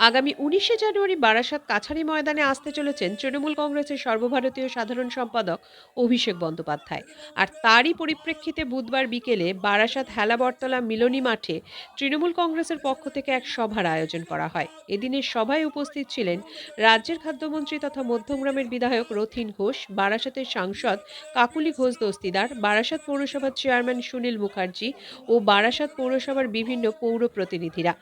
আগামী ১৯শে জানুয়ারি বারাসাত কাছারি ময়দানে আসতে চলেছেন তৃণমূল কংগ্রেসের সর্বভারতীয় সাধারণ সম্পাদক অভিষেক বন্দ্যোপাধ্যায়। আর তারই পরিপ্রেক্ষিতে বুধবার বিকেলে বারাসাত হেলাবরতলা মিলনী মাঠে তৃণমূল কংগ্রেসের পক্ষ থেকে এক সভার আয়োজন করা হয়। এদিনের সভায় উপস্থিত ছিলেন রাজ্যের খাদ্যমন্ত্রী তথা মধ্যমগ্রামের বিধায়ক রথীন ঘোষ, বারাসাতের সাংসদ কাকুলি ঘোষ দস্তিদার, বারাসাত পৌরসভার চেয়ারম্যান সুনীল মুখার্জি ও বারাসাত পৌরসভার বিভিন্ন পৌর প্রতিনিধিরা।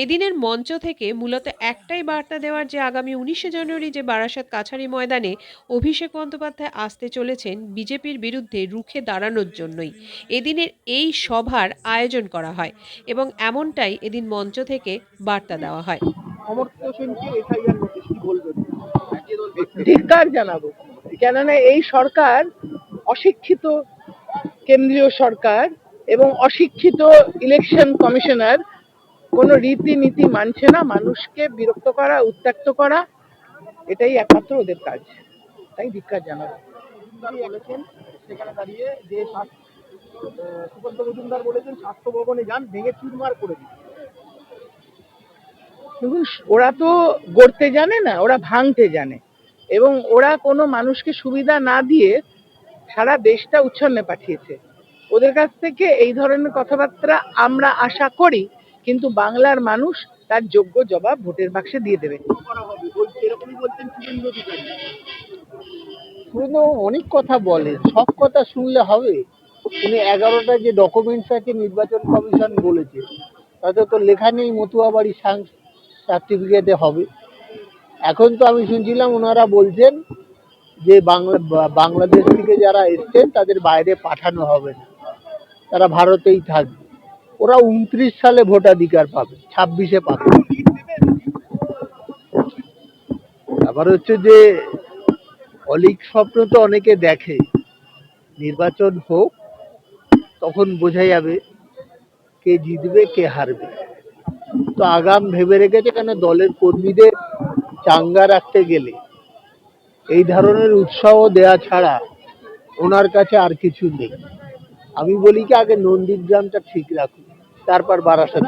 এদিনের মঞ্চ থেকে মূলত একটাই বার্তা দেওয়ার যে আগামী ১৯শে জানুয়ারি যে বারাসাত কাছারি ময়দানে অভিষেক বন্দ্যোপাধ্যায় আসতে চলেছেন বিজেপির বিরুদ্ধে রুখে দাঁড়ানোর জন্যই এদিনের এই সভার আয়োজন করা হয় এবং এমনটাই এদিন মঞ্চ থেকে বার্তা দেওয়া হয়। ধিক্কার জানাবো, কেননা এই সরকার অশিক্ষিত কেন্দ্রীয় সরকার এবং অশিক্ষিত ইলেকশন কমিশনার কোনো রীতিনীতি মানছে না। মানুষকে বিরক্ত করা, উত্ত্যক্ত করা, এটাই একমাত্র ওদের কাজ। তাই ধিক্কার জানাবো। বলেছেন সেখানে দাঁড়িয়ে যে সুকান্ত মজুমদার বলেছেন স্বাস্থ্য ভবনে যান, ভেঙে চুরমার করে দিন। দেখুন, ওরা তো গড়তে জানে না, ওরা ভাঙতে জানে, এবং ওরা কোনো মানুষকে সুবিধা না দিয়ে সারা দেশটা উচ্ছন্নে পাঠিয়েছে। ওদের কাছ থেকে এই ধরনের কথাবার্তা আমরা আশা করি, কিন্তু বাংলার মানুষ তার যোগ্য জবাব ভোটের বাক্সে দিয়ে দেবে। এরকমই বলছেন শুভেন্দু অধিকারী। শুধু অনেক কথা বলে, সব কথা শুনলে হবে? উনি 11টা যে ডকুমেন্টস আছে নির্বাচন কমিশন বলেছে, তাতে তো লেখা নেই মতুয়া বাড়ি সার্টিফিকেটে হবে। এখন তো আমি শুনছিলাম ওনারা বলছেন যে বাংলাদেশ থেকে যারা এসছেন তাদের বাইরে পাঠানো হবে না, তারা ভারতেই থাকবে। ওরা 29 সালে ভোটাধিকার পাবে, 26-এ পাবে। আবার হচ্ছে যে অলিক স্বপ্ন তো অনেকে দেখে, নির্বাচন হোক তখন বোঝা যাবে কে জিতবে কে হারবে। তো আগাম ভেবে রেখেছে, কেন দলের কর্মীদের চাঙ্গা রাখতে গেলে এই ধরনের উৎসাহ দেয়া ছাড়া ওনার কাছে আর কিছু নেই। আমি বলি কি, আগে নন্দীগ্রামটা ঠিক রাখুন, তারপর বারাসাত।